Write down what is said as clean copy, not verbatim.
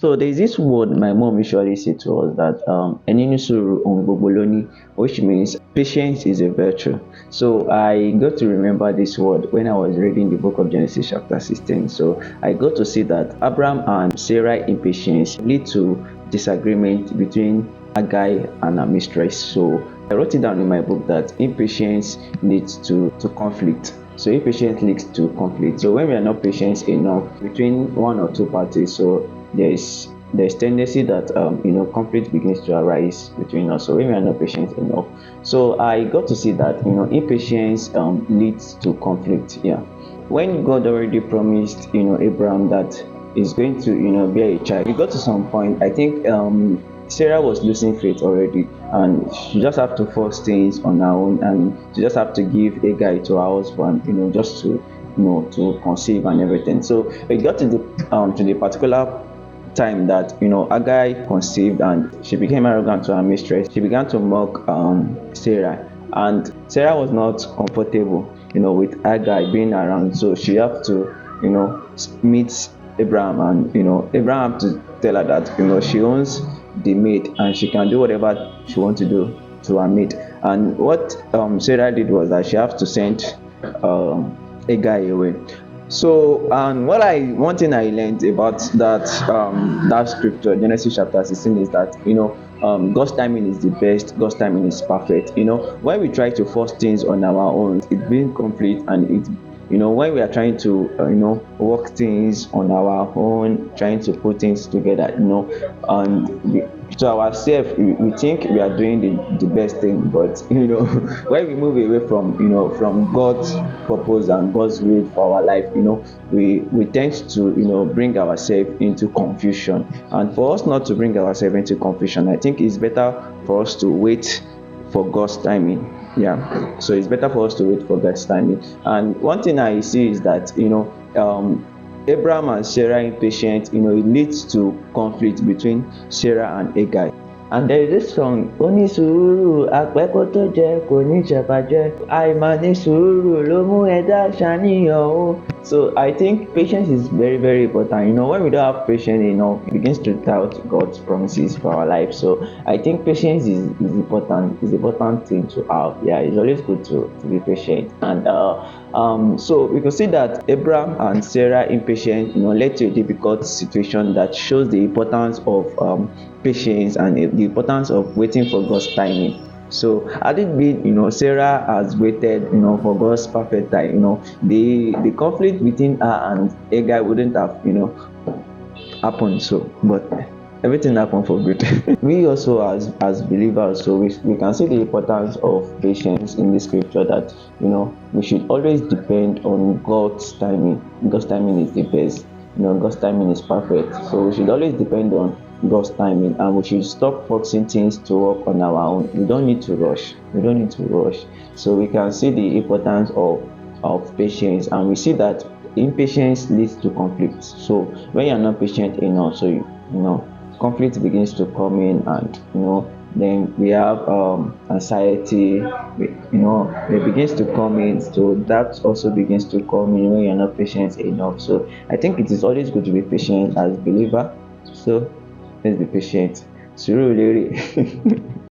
So there's this word my mom usually say to us that "Ẹni sùúrù ohun gbogbo ló ní," which means patience is a virtue. So I got to remember this word when I was reading the book of Genesis chapter 16. So I got to see that Abram and Sarai impatience lead to disagreement between Agai and her mistress. So I wrote it down in my book that impatience leads to conflict. So impatience leads to conflict. So when we are not patient enough between one or two parties, so there's tendency that conflict begins to arise between us. So when we are not patient enough, so I got to see that impatience leads to conflict. Yeah, when God already promised Abraham that he's going to bear a child, we got to some point. I think Sarah was losing faith already, and she just have to force things on her own, and she just have to give a guy to her husband, just to conceive and everything. So it got to the particular time that Agai conceived, and she became arrogant to her mistress. She began to mock Sarah, and Sarah was not comfortable with Agai being around, so she have to meet Abraham, and Abraham have to tell her that she owns the maid and she can do whatever she wants to do to her maid. And what Sarah did was that she have to send Agai away. So, and one thing I learned about that scripture, Genesis chapter 16, is that God's timing is the best. God's timing is perfect. When we try to force things on our own, it brings conflict, and it when we are trying to work things on our own, trying to put things together, and to ourselves we think we are doing the best thing, but when we move away from God's purpose and God's will for our life, we tend to bring ourselves into confusion. And for us not to bring ourselves into confusion, I think it's better for us to wait for God's timing. Yeah, so it's better for us to wait for God's timing. And one thing I see is that Abraham and Sarah impatient, it leads to conflict between Sarah and Agai. And there is this song, "Oní sùúrù àpẹ́kọ́ tó jẹ kò ní jẹ̀bàjẹ́, àìmọ̀ sùúrù ló mú ẹ̀dá ṣàníyàn o." So I think patience is very, very important. When we don't have patience enough, it begins to doubt God's promises for our life. So I think patience is important. It's an important thing to have. Yeah, it's always good to be patient. And so we can see that Abraham and Sarah impatient, led to a difficult situation that shows the importance of patience and the importance of waiting for God's timing. So had it been Sarah has waited for God's perfect time, the conflict between her and Agai wouldn't have happened. So but everything happened for good. We also as believers, so we can see the importance of patience in the scripture, that we should always depend on God's timing. God's timing is the best. God's timing is perfect, so we should always depend on God's timing, and we should stop forcing things to work on our own. We don't need to rush. So we can see the importance of patience, and we see that impatience leads to conflict. So when you're not patient enough, so conflict begins to come in, and then we have anxiety, it begins to come in. So that also begins to come in when you're not patient enough. So I think it is always good to be patient as a believer. So let's be patient. Sùúrù lérè.